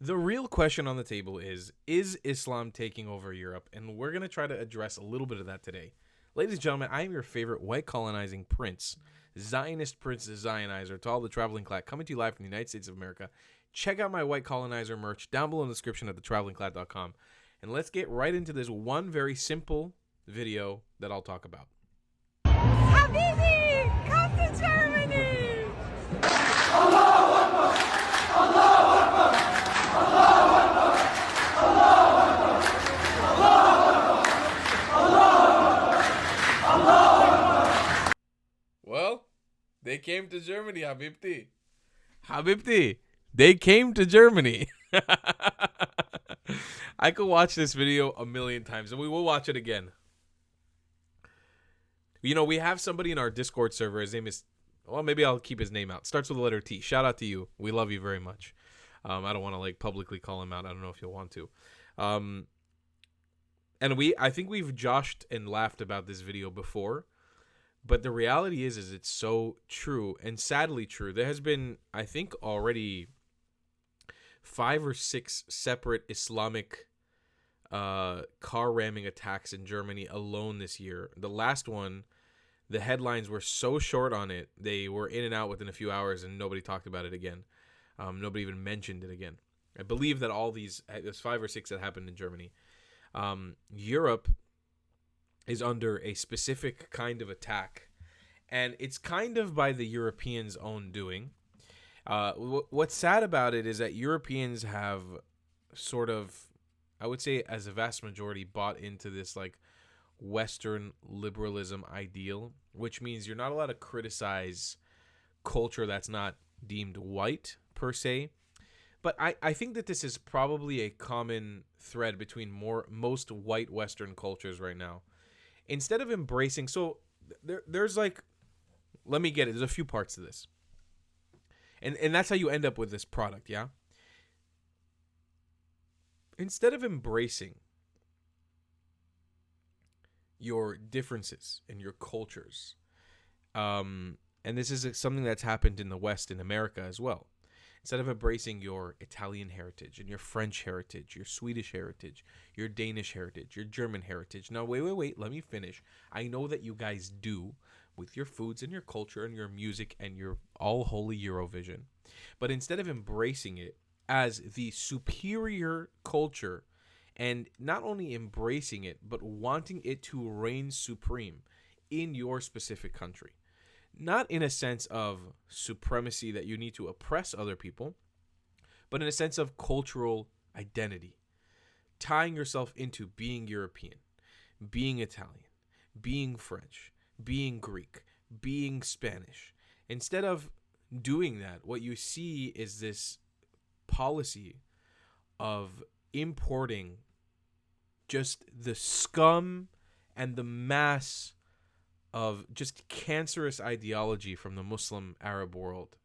The real question on the table is Islam taking over Europe? And we're going to try to address a little bit of that today. Ladies and gentlemen, I am your favorite white colonizing prince, Zionist prince, the Zionizer, to all the traveling clad, coming to you live from the United States of America. Check out my white colonizer merch down below in the description at thetravelingclad.com. And let's get right into this one very simple video that I'll talk about. Habibi, come to Germany! Allahu Akbar! Allahu Akbar! Allahu Akbar! Allahu Akbar! Allahu Akbar! Allahu Akbar! Well, they came to Germany, Habibti. Habibti, they came to Germany. I could watch this video a million times, and we will watch it again. You know, we have somebody in our Discord server. His name is, well, maybe I'll keep his name out. Starts with the letter T. Shout out to you. We love you very much. I don't want to like publicly call him out. I don't know if you'll want to. And I think we've joshed and laughed about this video before, but the reality is it's so true and sadly true. There has been, I think, already 5 or 6 separate Islamic car ramming attacks in Germany alone this year. The last one, the headlines were so short on it, they were in and out within a few hours, and nobody talked about it again. Nobody even mentioned it again. I believe that all these, there's 5 or 6 that happened in Germany. Europe is under a specific kind of attack, and it's kind of by the Europeans' own doing. What's sad about it is that Europeans have sort of, I would say as a vast majority, bought into this like Western liberalism ideal, which means you're not allowed to criticize culture that's not deemed white per se. But I think that this is probably a common thread between most white Western cultures right now. Instead of embracing, so there's like, let me get it. There's a few parts to this. And that's how you end up with this product, yeah? Instead of embracing your differences and your cultures, and this is something that's happened in the West, in America as well. Instead of embracing your Italian heritage and your French heritage, your Swedish heritage, your Danish heritage, your German heritage. Now, wait, let me finish. I know that you guys do with your foods and your culture and your music and your all holy Eurovision. But instead of embracing it as the superior culture and not only embracing it, but wanting it to reign supreme in your specific country. Not in a sense of supremacy that you need to oppress other people, but in a sense of cultural identity. Tying yourself into being European, being Italian, being French, being Greek, being Spanish. Instead of doing that, what you see is this policy of importing just the scum and the mass of just cancerous ideology from the Muslim Arab world,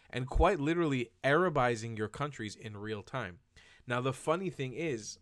and quite literally Arabizing your countries in real time. Now, the funny thing is,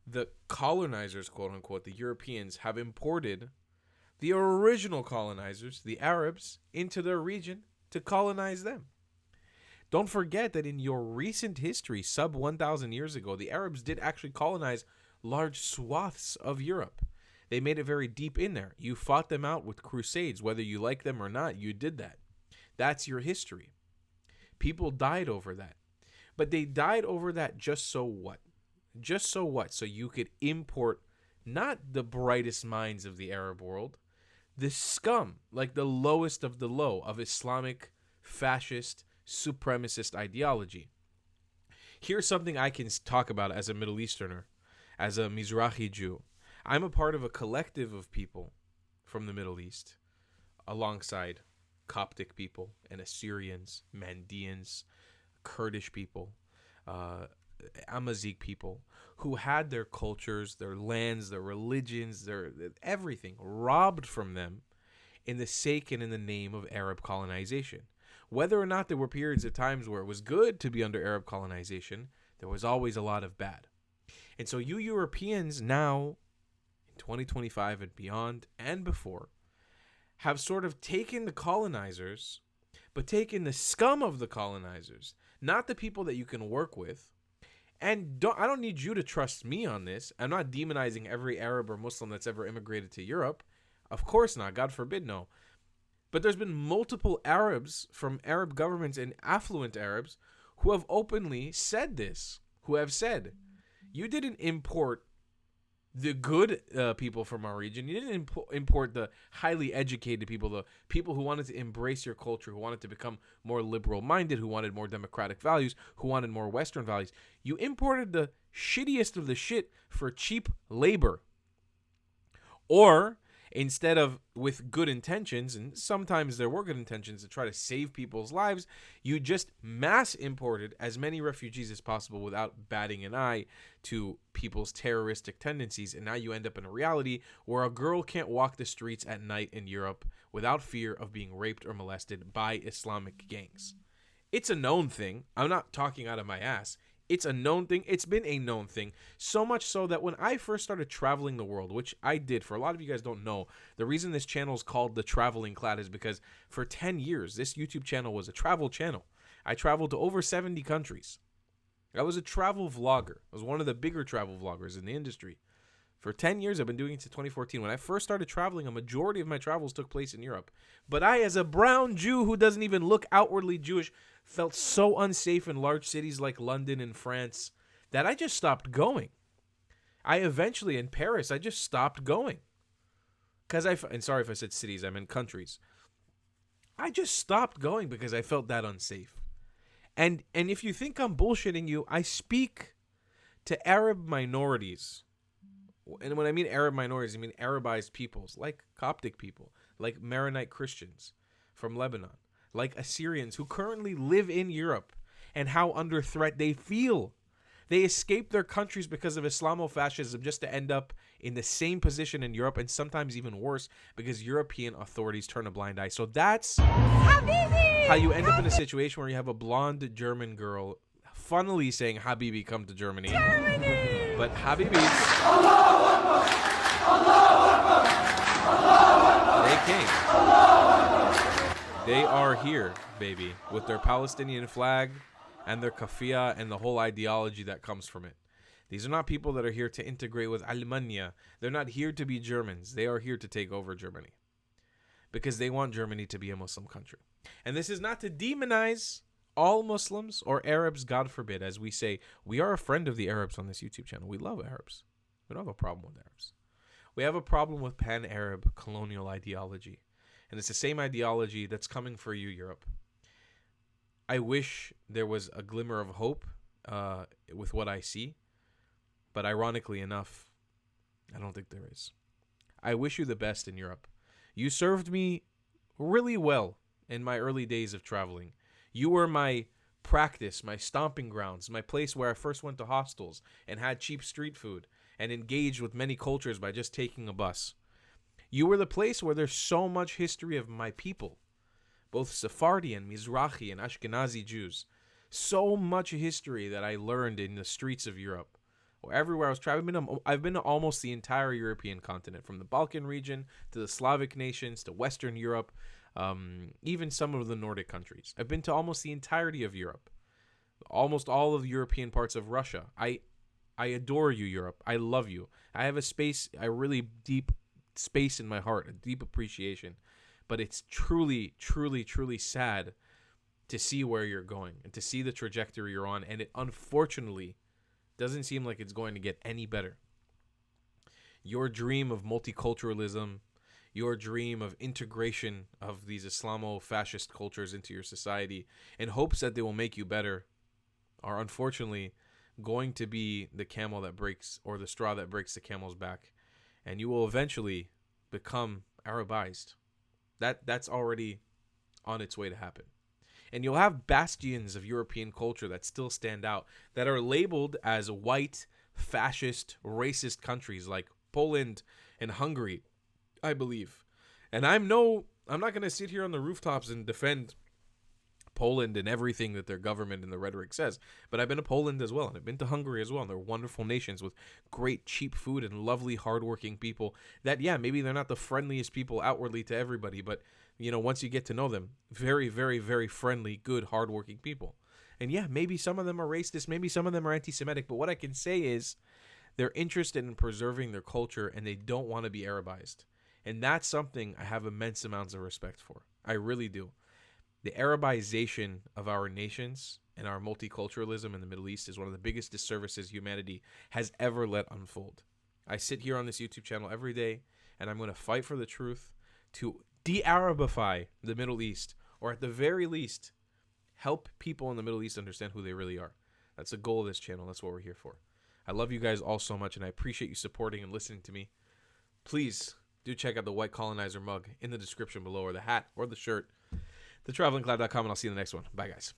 the colonizers, quote unquote, the Europeans, have imported the original colonizers, the Arabs, into their region to colonize them. Don't forget that in your recent history, sub 1,000 years ago, the Arabs did actually colonize large swaths of Europe. They made it very deep in there. You fought them out with crusades. Whether you like them or not, you did that. That's your history. People died over that. But they died over that just so what? Just so what? So you could import not the brightest minds of the Arab world, the scum, like the lowest of the low of Islamic, fascist, supremacist ideology. Here's something I can talk about as a Middle Easterner, as a Mizrahi Jew. I'm a part of a collective of people from the Middle East, alongside Coptic people and Assyrians, Mandeans, Kurdish people, Amazigh people, who had their cultures, their lands, their religions, their everything robbed from them in the sake and in the name of Arab colonization. Whether or not there were periods of times where it was good to be under Arab colonization, there was always a lot of bad. And so you Europeans now, in 2025 and beyond and before, have sort of taken the colonizers, but taken the scum of the colonizers, not the people that you can work with. And I don't need you to trust me on this. I'm not demonizing every Arab or Muslim that's ever immigrated to Europe. Of course not. God forbid, no. But there's been multiple Arabs from Arab governments and affluent Arabs who have openly said this, who have said, you didn't import the good people from our region. You didn't import the highly educated people, the people who wanted to embrace your culture, who wanted to become more liberal-minded, who wanted more democratic values, who wanted more Western values. You imported the shittiest of the shit for cheap labor. Or instead of with good intentions, and sometimes there were good intentions to try to save people's lives, you just mass imported as many refugees as possible without batting an eye to people's terroristic tendencies. And now you end up in a reality where a girl can't walk the streets at night in Europe without fear of being raped or molested by Islamic gangs. It's a known thing. I'm not talking out of my ass. It's a known thing. It's been a known thing. So much so that when I first started traveling the world, which I did, for a lot of you guys don't know, the reason this channel is called The Traveling Clad is because for 10 years, this YouTube channel was a travel channel. I traveled to over 70 countries. I was a travel vlogger. I was one of the bigger travel vloggers in the industry. For 10 years, I've been doing it since 2014. When I first started traveling, a majority of my travels took place in Europe. But I, as a brown Jew who doesn't even look outwardly Jewish, felt so unsafe in large cities like London and France that I just stopped going. I eventually, in Paris, I just stopped going. And sorry if I said cities, I meant countries. I just stopped going because I felt that unsafe. And if you think I'm bullshitting you, I speak to Arab minorities. And when I mean Arab minorities, I mean Arabized peoples, like Coptic people, like Maronite Christians from Lebanon, like Assyrians who currently live in Europe, and how under threat they feel. They escape their countries because of Islamofascism just to end up in the same position in Europe, and sometimes even worse because European authorities turn a blind eye. So that's how you end up in a situation where you have a blonde German girl funnily saying, Habibi, come to Germany. But Habibis, they came. They are here, baby, with their Palestinian flag and their kafia and the whole ideology that comes from it. These are not people that are here to integrate with Almania. They're not here to be Germans. They are here to take over Germany because they want Germany to be a Muslim country. And this is not to demonize all Muslims or Arabs, God forbid. As we say, we are a friend of the Arabs on this YouTube channel. We love Arabs. We don't have a problem with Arabs. We have a problem with pan-Arab colonial ideology. And it's the same ideology that's coming for you, Europe. I wish there was a glimmer of hope with what I see. But ironically enough, I don't think there is. I wish you the best in Europe. You served me really well in my early days of traveling. You were my practice, my stomping grounds, my place where I first went to hostels and had cheap street food and engaged with many cultures by just taking a bus. You were the place where there's so much history of my people, both Sephardi and Mizrahi and Ashkenazi Jews. So much history that I learned in the streets of Europe. Everywhere I was traveling, I've been to almost the entire European continent, from the Balkan region to the Slavic nations to Western Europe. Even some of the Nordic countries. I've been to almost the entirety of Europe. Almost all of the European parts of Russia. I adore you, Europe. I love you. I have a really deep space in my heart, a deep appreciation. But it's truly, truly, truly sad to see where you're going and to see the trajectory you're on. And it unfortunately doesn't seem like it's going to get any better. Your dream of multiculturalism, your dream of integration of these Islamo-fascist cultures into your society in hopes that they will make you better are unfortunately going to be the camel that breaks, or the straw that breaks the camel's back. And you will eventually become Arabized. That's already on its way to happen. And you'll have bastions of European culture that still stand out, that are labeled as white, fascist, racist countries like Poland and Hungary, I believe. And I'm not going to sit here on the rooftops and defend Poland and everything that their government and the rhetoric says. But I've been to Poland as well, and I've been to Hungary as well. And they're wonderful nations with great, cheap food and lovely, hardworking people that, yeah, maybe they're not the friendliest people outwardly to everybody, but, you know, once you get to know them, very, very, very friendly, good, hardworking people. And yeah, maybe some of them are racist, maybe some of them are anti-Semitic, but what I can say is they're interested in preserving their culture and they don't want to be Arabized. And that's something I have immense amounts of respect for. I really do. The Arabization of our nations and our multiculturalism in the Middle East is one of the biggest disservices humanity has ever let unfold. I sit here on this YouTube channel every day and I'm going to fight for the truth to de-Arabify the Middle East, or at the very least, help people in the Middle East understand who they really are. That's the goal of this channel. That's what we're here for. I love you guys all so much, and I appreciate you supporting and listening to me. Please do check out the White Colonizer mug in the description below, or the hat, or the shirt. TheTravelingCloud.com, and I'll see you in the next one. Bye, guys.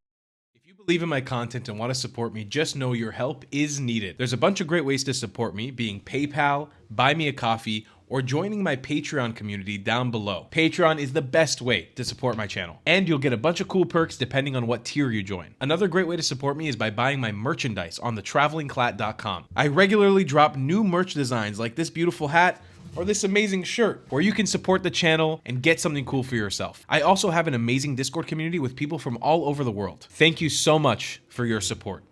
If you believe in my content and want to support me, just know your help is needed. There's a bunch of great ways to support me, being PayPal, Buy Me a Coffee, or joining my Patreon community down below. Patreon is the best way to support my channel, and you'll get a bunch of cool perks depending on what tier you join. Another great way to support me is by buying my merchandise on thetravelingclat.com. I regularly drop new merch designs like this beautiful hat or this amazing shirt, where you can support the channel and get something cool for yourself. I also have an amazing Discord community with people from all over the world. Thank you so much for your support.